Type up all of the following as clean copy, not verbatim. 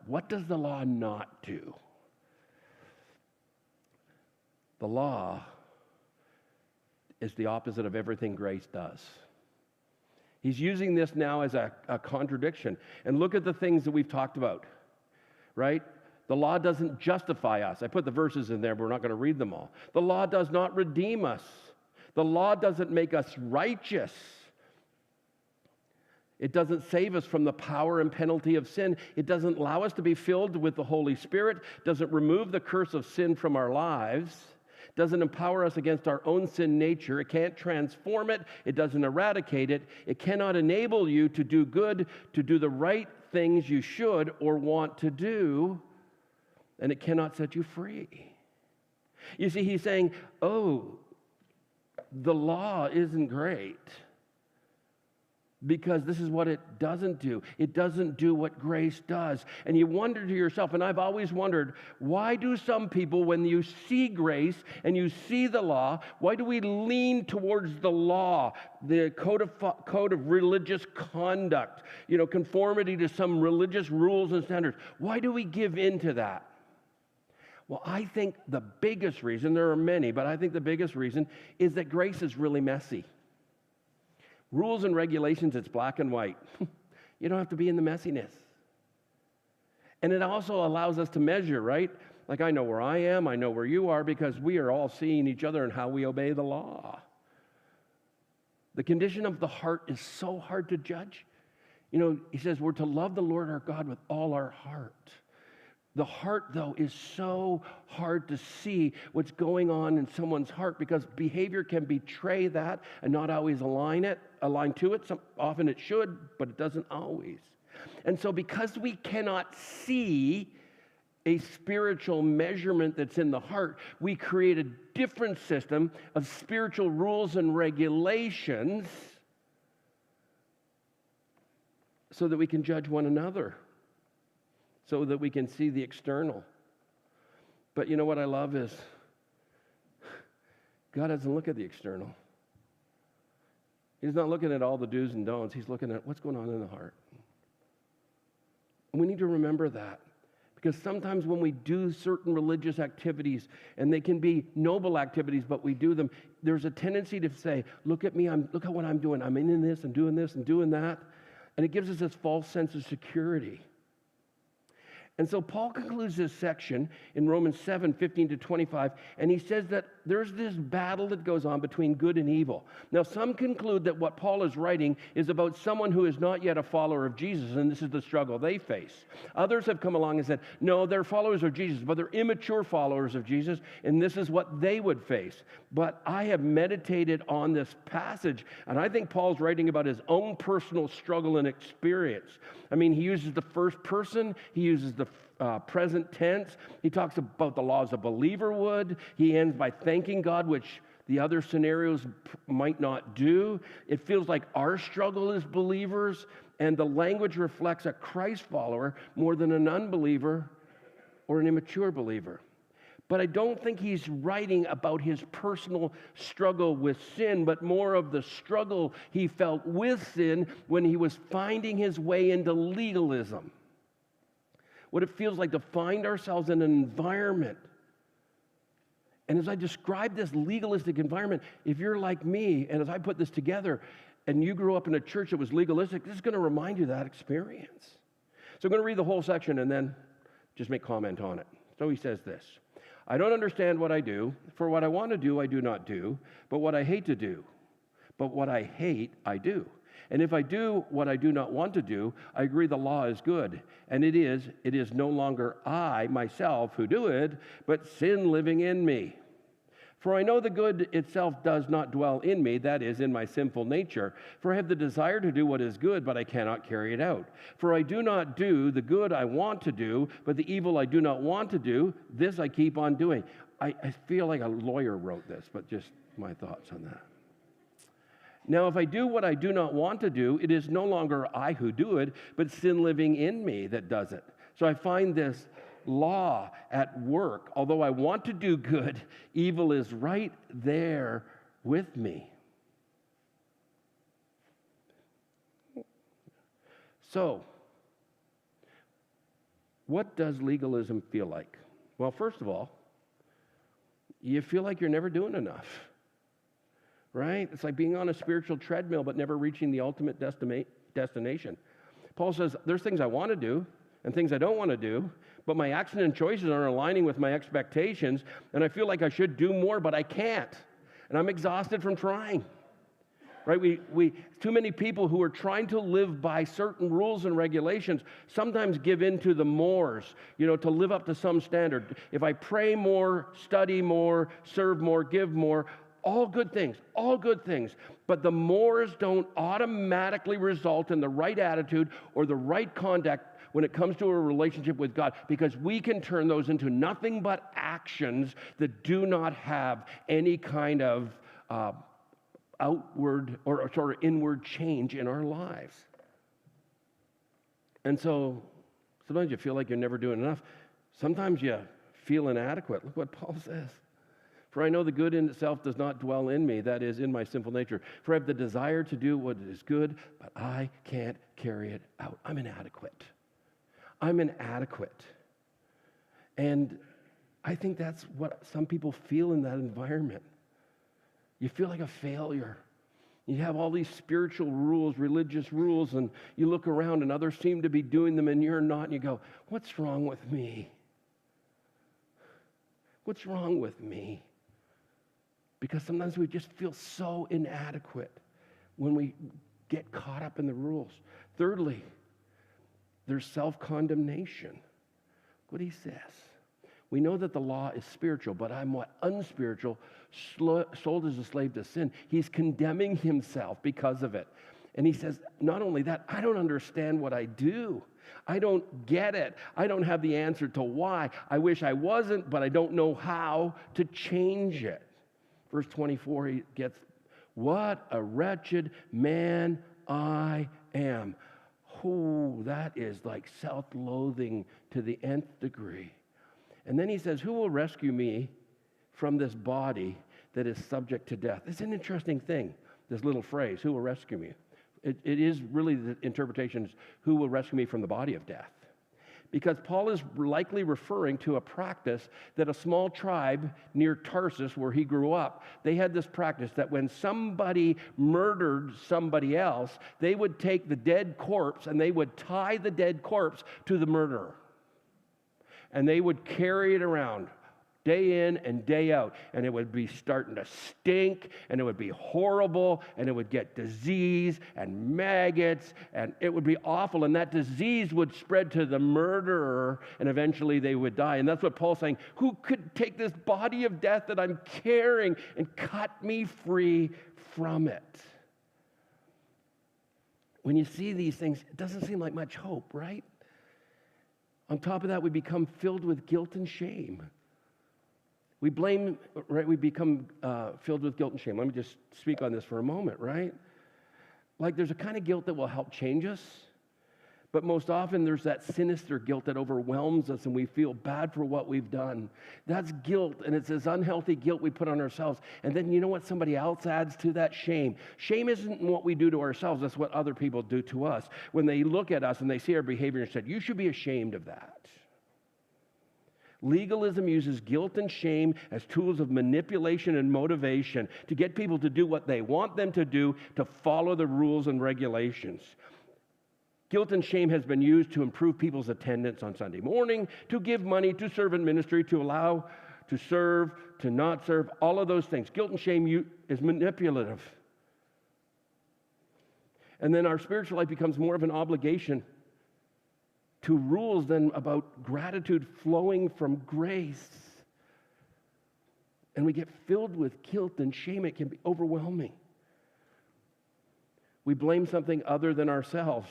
What does the law not do? The law is the opposite of everything grace does. He's using this now as a contradiction. And look at the things that we've talked about, right? The law doesn't justify us. I put the verses in there, but we're not going to read them all. The law does not redeem us. The law doesn't make us righteous. It doesn't save us from the power and penalty of sin. It doesn't allow us to be filled with the Holy Spirit. Doesn't remove the curse of sin from our lives. Doesn't empower us against our own sin nature. It can't transform it. It doesn't eradicate it. It cannot enable you to do good, to do the right things you should or want to do. And it cannot set you free. You see, he's saying, oh, the law isn't great. Because this is what it doesn't do. It doesn't do what grace does. And you wonder to yourself, and I've always wondered, why do some people, when you see grace and you see the law, why do we lean towards the law, the code of religious conduct, conformity to some religious rules and standards? Why do we give in to that? Well, I think the biggest reason, there are many, but I think the biggest reason is that grace is really messy. Rules and regulations, it's black and white. You don't have to be in the messiness. And it also allows us to measure, right? Like I know where I am, I know where you are, because we are all seeing each other and how we obey the law. The condition of the heart is so hard to judge. He says we're to love the Lord our God with all our heart. The heart, though, is so hard to see what's going on in someone's heart because behavior can betray that and not always align to it. Often it should, but it doesn't always. And so because we cannot see a spiritual measurement that's in the heart, we create a different system of spiritual rules and regulations so that we can judge one another, so that we can see the external. But you know what I love is God doesn't look at the external. He's not looking at all the do's and don'ts. He's looking at what's going on in the heart. And we need to remember that. Because sometimes when we do certain religious activities, and they can be noble activities, but we do them, there's a tendency to say, look at me, look at what I'm doing. I'm in this and doing that. And it gives us this false sense of security. And so Paul concludes this section in Romans 7:15-25, and he says that there's this battle that goes on between good and evil. Now, some conclude that what Paul is writing is about someone who is not yet a follower of Jesus, and this is the struggle they face. Others have come along and said, no, they're followers of Jesus, but they're immature followers of Jesus, and this is what they would face. But I have meditated on this passage, and I think Paul's writing about his own personal struggle and experience. I mean, he uses the first person, he uses the present tense. He talks about the laws a believer would. He ends by thanking God, which the other scenarios might not do. It feels like our struggle as believers, and the language reflects a Christ follower more than an unbeliever or an immature believer. But I don't think he's writing about his personal struggle with sin, but more of the struggle he felt with sin when he was finding his way into legalism. What it feels like to find ourselves in an environment. And as I describe this legalistic environment, if you're like me, and as I put this together, and you grew up in a church that was legalistic, this is going to remind you of that experience. So I'm going to read the whole section and then just make comment on it. So he says this: I don't understand what I do, for what I want to do, I do not do, but what I hate to do. But what I hate, I do. And if I do what I do not want to do, I agree the law is good. And it is no longer I, myself, who do it, but sin living in me. For I know the good itself does not dwell in me, that is, in my sinful nature. For I have the desire to do what is good, but I cannot carry it out. For I do not do the good I want to do, but the evil I do not want to do, this I keep on doing. I feel like a lawyer wrote this, but just my thoughts on that. Now, if I do what I do not want to do, it is no longer I who do it, but sin living in me that does it. So I find this law at work. Although I want to do good, evil is right there with me. So, What does legalism feel like? Well, first of all, you feel like you're never doing enough, right? It's like being on a spiritual treadmill but never reaching the ultimate destination. Paul says, there's things I want to do and things I don't want to do, but my actions and choices aren't aligning with my expectations, and I feel like I should do more, but I can't. And I'm exhausted from trying. Right? We too many people who are trying to live by certain rules and regulations sometimes give in to the mores, to live up to some standard. If I pray more, study more, serve more, give more, all good things. But the mores don't automatically result in the right attitude or the right conduct when it comes to a relationship with God, because we can turn those into nothing but actions that do not have any kind of outward or sort of inward change in our lives. And so sometimes you feel like you're never doing enough. Sometimes you feel inadequate. Look what Paul says. For I know the good in itself does not dwell in me, that is, in my sinful nature. For I have the desire to do what is good, but I can't carry it out. I'm inadequate. And I think that's what some people feel in that environment. You feel like a failure. You have all these spiritual rules, religious rules, and you look around and others seem to be doing them and you're not, and you go, what's wrong with me? What's wrong with me? Because sometimes we just feel so inadequate when we get caught up in the rules. Thirdly, there's self-condemnation. Look what he says. We know that the law is spiritual, but I'm what? Unspiritual, sold as a slave to sin. He's condemning himself because of it. And he says, not only that, I don't understand what I do. I don't get it. I don't have the answer to why. I wish I wasn't, but I don't know how to change it. Verse 24, he gets, what a wretched man I am. Oh, that is like self-loathing to the nth degree. And then he says, who will rescue me from this body that is subject to death? It's an interesting thing, this little phrase, who will rescue me? It is really the interpretations, who will rescue me from the body of death? Because Paul is likely referring to a practice that a small tribe near Tarsus, where he grew up, they had this practice that when somebody murdered somebody else, they would take the dead corpse and they would tie the dead corpse to the murderer. And they would carry it around day in and day out, and it would be starting to stink, and it would be horrible, and it would get disease and maggots, and it would be awful, and that disease would spread to the murderer, and eventually they would die. And that's what Paul's saying. Who could take this body of death that I'm carrying and cut me free from it? When you see these things, it doesn't seem like much hope, right? On top of that, we become filled with guilt and shame. We blame, right? We become filled with guilt and shame. Let me just speak on this for a moment, right? Like there's a kind of guilt that will help change us, but most often there's that sinister guilt that overwhelms us and we feel bad for what we've done. That's guilt, and it's this unhealthy guilt we put on ourselves. And then you know what somebody else adds to that? Shame. Shame isn't what we do to ourselves, that's what other people do to us. When they look at us and they see our behavior and say, you should be ashamed of that. Legalism uses guilt and shame as tools of manipulation and motivation to get people to do what they want them to do, to follow the rules and regulations. Guilt and shame has been used to improve people's attendance on Sunday morning, to give money, to serve in ministry, to allow, to serve, to not serve, all of those things. Guilt and shame is manipulative. And then our spiritual life becomes more of an obligation to rules than about gratitude flowing from grace. And we get filled with guilt and shame. It can be overwhelming. We blame something other than ourselves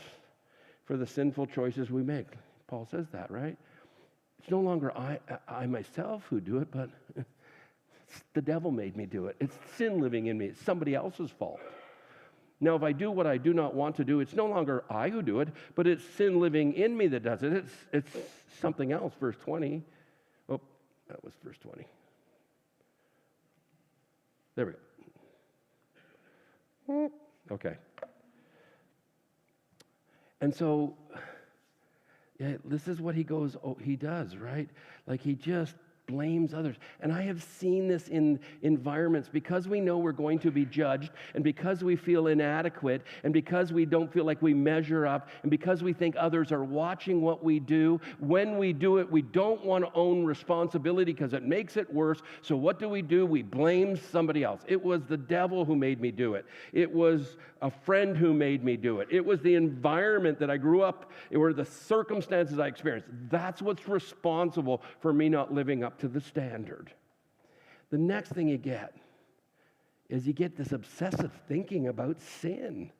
for the sinful choices we make. Paul says that, right? It's no longer I myself who do it, but the devil made me do it. It's sin living in me. It's somebody else's fault. Now, if I do what I do not want to do, it's no longer I who do it, but it's sin living in me that does it. It's something else, verse 20. Oh, that was verse 20. There we go. Okay. And so Yeah, this is what he does, right? Like he just blames others. And I have seen this in environments because we know we're going to be judged, and because we feel inadequate, and because we don't feel like we measure up, and because we think others are watching what we do. When we do it, we don't want to own responsibility because it makes it worse. So what do? We blame somebody else. It was the devil who made me do it. It was a friend who made me do it. It was the environment that I grew up in, or the circumstances I experienced. That's what's responsible for me not living up to the standard. The next thing you get is you get this obsessive thinking about sin.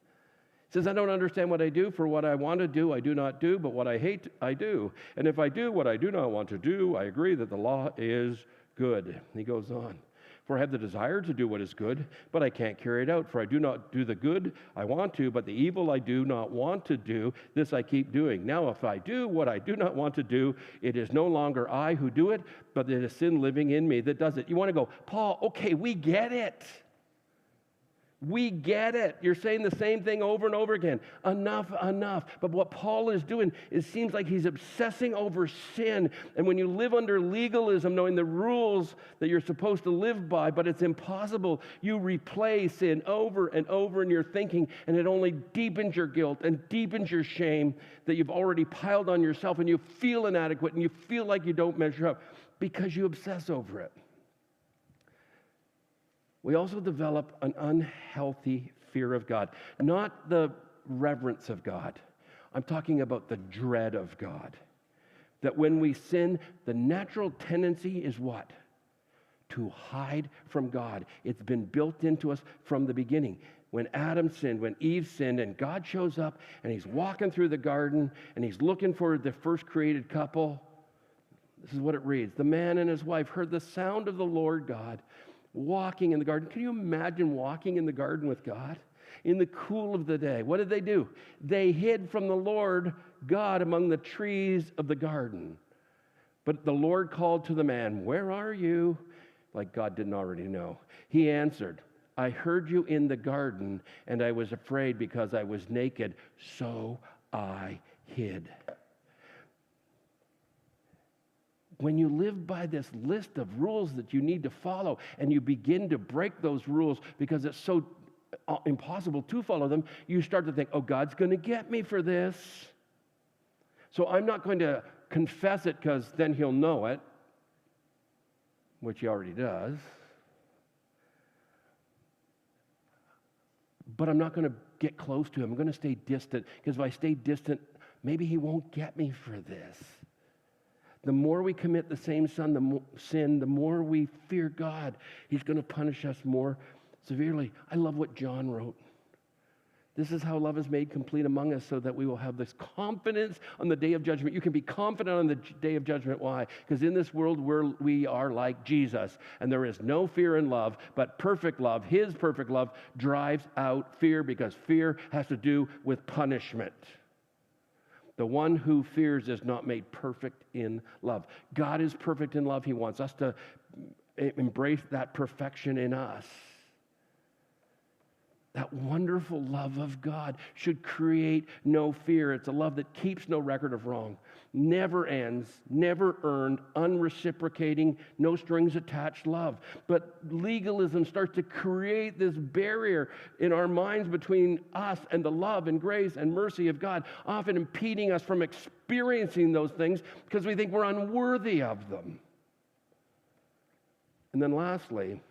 It says, I don't understand what I do, for what I want to do, I do not do, but what I hate, I do. And if I do what I do not want to do, I agree that the law is good. And he goes on. For I have the desire to do what is good, but I can't carry it out. For I do not do the good I want to, but the evil I do not want to do, this I keep doing. Now, if I do what I do not want to do, it is no longer I who do it, but it is sin living in me that does it. You want to go, Paul, okay, we get it. We get it. You're saying the same thing over and over again. Enough, enough. But what Paul is doing, it seems like he's obsessing over sin. And when you live under legalism, knowing the rules that you're supposed to live by, but it's impossible, you replay sin over and over in your thinking, and it only deepens your guilt and deepens your shame that you've already piled on yourself, and you feel inadequate, and you feel like you don't measure up because you obsess over it. We also develop an unhealthy fear of God, not the reverence of God. I'm talking about the dread of God. That when we sin, the natural tendency is what? To hide from God. It's been built into us from the beginning. When Adam sinned, when Eve sinned, and God shows up and he's walking through the garden and he's looking for the first created couple. This is what it reads. The man and his wife heard the sound of the Lord God walking in the garden. Can you imagine walking in the garden with God? In the cool of the day. What did they do? They hid from the Lord God among the trees of the garden. But the Lord called to the man, where are you? Like God didn't already know. He answered, I heard you in the garden, and I was afraid because I was naked, so I hid. When you live by this list of rules that you need to follow, and you begin to break those rules because it's so impossible to follow them, you start to think, oh, God's going to get me for this. So I'm not going to confess it because then he'll know it, which he already does. But I'm not going to get close to him. I'm going to stay distant, because if I stay distant, maybe he won't get me for this. The more we commit the same sin, the more we fear God. He's going to punish us more severely. I love what John wrote. This is how love is made complete among us, so that we will have this confidence on the day of judgment. You can be confident on the day of judgment. Why? Because in this world we are like Jesus, and there is no fear in love, but perfect love, his perfect love, drives out fear, because fear has to do with punishment. The one who fears is not made perfect in love. God is perfect in love. He wants us to embrace that perfection in us. That wonderful love of God should create no fear. It's a love that keeps no record of wrong, never ends, never earned, unreciprocating, no strings attached love. But legalism starts to create this barrier in our minds between us and the love and grace and mercy of God, often impeding us from experiencing those things because we think we're unworthy of them. And then lastly,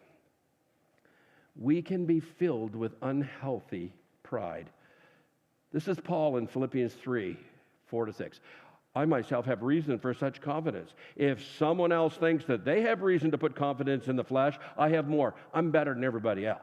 we can be filled with unhealthy pride. This is Paul in Philippians 3, 4-6. I myself have reason for such confidence. If someone else thinks that they have reason to put confidence in the flesh, I have more. I'm better than everybody else.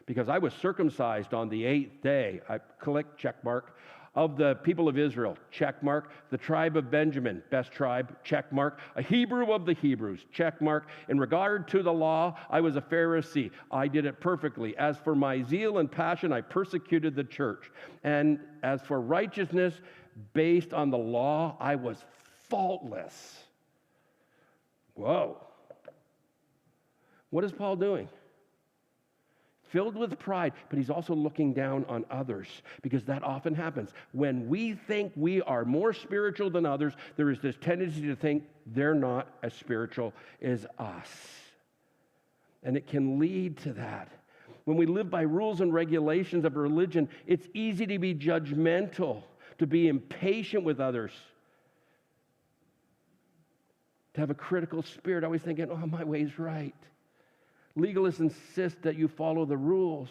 Because I was circumcised on the 8th day. I click, check mark. Of the people of Israel, check mark. The tribe of Benjamin, best tribe, check mark. A Hebrew of the Hebrews, check mark. In regard to the law, I was a Pharisee. I did it perfectly. As for my zeal and passion, I persecuted the church. And as for righteousness based on the law, I was faultless. Whoa. What is Paul doing? filled with pride, but he's also looking down on others, because that often happens. When we think we are more spiritual than others, there is this tendency to think they're not as spiritual as us. And it can lead to that. When we live by rules and regulations of religion, it's easy to be judgmental, to be impatient with others, to have a critical spirit, always thinking, oh, my way's right. Legalists insist that you follow the rules,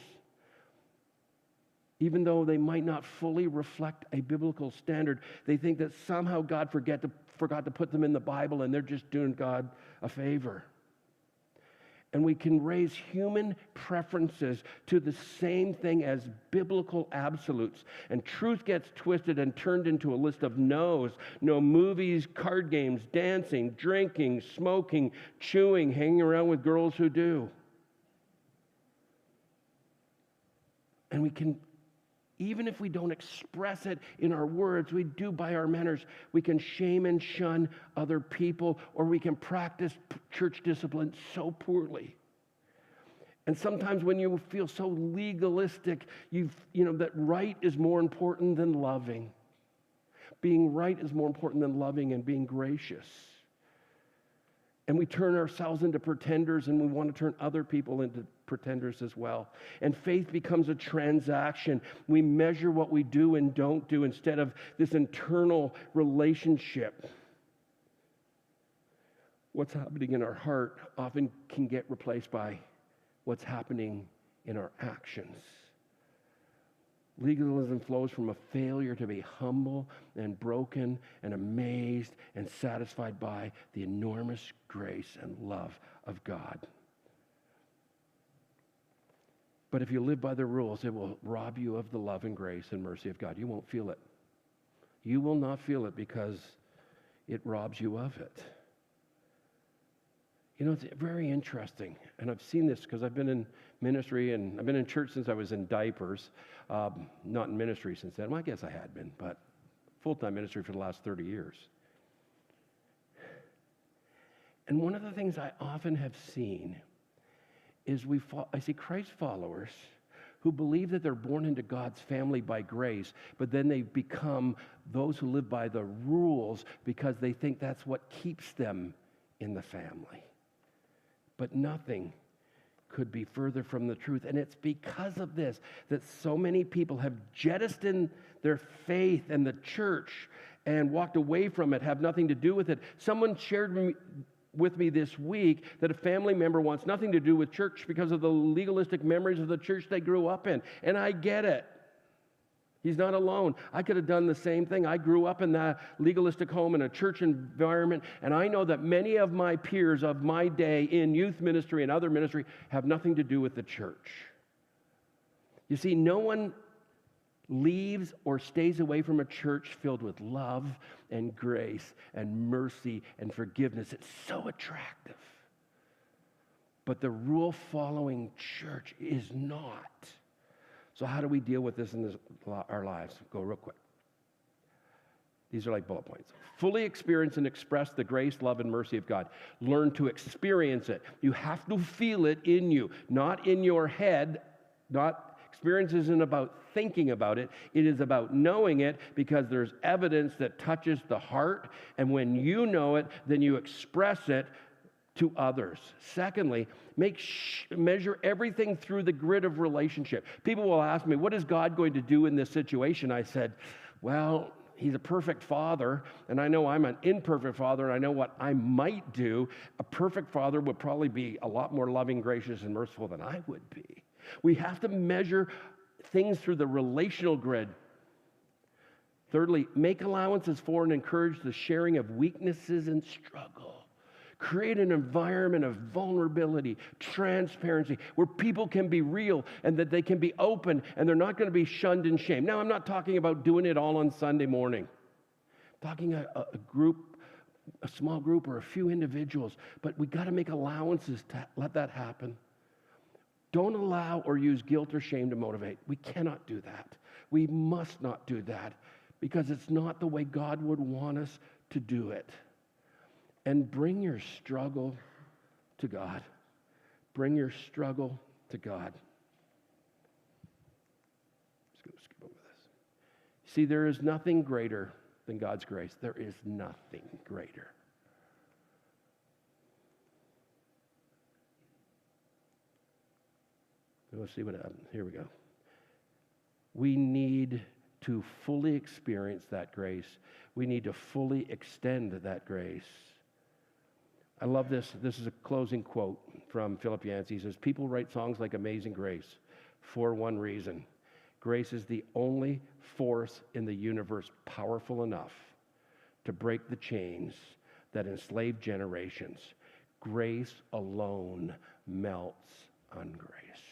even though they might not fully reflect a biblical standard. They think that somehow God forgot to put them in the Bible, and they're just doing God a favor. And we can raise human preferences to the same thing as biblical absolutes. And truth gets twisted and turned into a list of no's. No movies, card games, dancing, drinking, smoking, chewing, hanging around with girls who do. And we can, even if we don't express it in our words, we do by our manners. We can shame and shun other people, or we can practice church discipline so poorly. And sometimes when you feel so legalistic, you know that right is more important than loving. Being right is more important than loving and being gracious. And we turn ourselves into pretenders, and we want to turn other people into pretenders as well. And faith becomes a transaction. We measure what we do and don't do instead of this internal relationship. What's happening in our heart often can get replaced by what's happening in our actions. Legalism flows from a failure to be humble and broken and amazed and satisfied by the enormous grace and love of God. But if you live by the rules, it will rob you of the love and grace and mercy of God. You won't feel it. You will not feel it because it robs you of it. You know, it's very interesting, and I've seen this because I've been in ministry, and I've been in church since I was in diapers. Not in ministry since then. Well, I guess I had been, but full-time ministry for the last 30 years. And one of the things I often have seen is I see Christ followers who believe that they're born into God's family by grace, but then they become those who live by the rules because they think that's what keeps them in the family. But nothing could be further from the truth. And it's because of this that so many people have jettisoned their faith and the church and walked away from it, have nothing to do with it. Someone shared with me this week that a family member wants nothing to do with church because of the legalistic memories of the church they grew up in. And I get it. He's not alone. I could have done the same thing. I grew up in that legalistic home in a church environment, and I know that many of my peers of my day in youth ministry and other ministry have nothing to do with the church. You see, no one leaves or stays away from a church filled with love and grace and mercy and forgiveness. It's so attractive. But the rule-following church is not. So how do we deal with this in our lives? Go real quick. These are like bullet points. Fully experience and express the grace, love, and mercy of God. Learn to experience it. You have to feel it in you, not in your head. Experience isn't about thinking about it. It is about knowing it because there's evidence that touches the heart. And when you know it, then you express it to others. Secondly, measure everything through the grid of relationship. People will ask me, what is God going to do in this situation? I said, well, he's a perfect father, and I know I'm an imperfect father, and I know what I might do. A perfect father would probably be a lot more loving, gracious, and merciful than I would be. We have to measure things through the relational grid. Thirdly, make allowances for and encourage the sharing of weaknesses and struggle. Create an environment of vulnerability, transparency, where people can be real and that they can be open and they're not going to be shunned and shamed. Now, I'm not talking about doing it all on Sunday morning. I'm talking a group, a small group or a few individuals, but we got to make allowances to let that happen. Don't allow or use guilt or shame to motivate. We cannot do that. We must not do that because it's not the way God would want us to do it. And bring your struggle to God. Bring your struggle to God. skip over this. See, there is nothing greater than God's grace. There is nothing greater. Let's see what happens. Here we go. We need to fully experience that grace. We need to fully extend that grace. I love this. This is a closing quote from Philip Yancey. He says, people write songs like Amazing Grace for one reason. Grace is the only force in the universe powerful enough to break the chains that enslave generations. Grace alone melts on grace.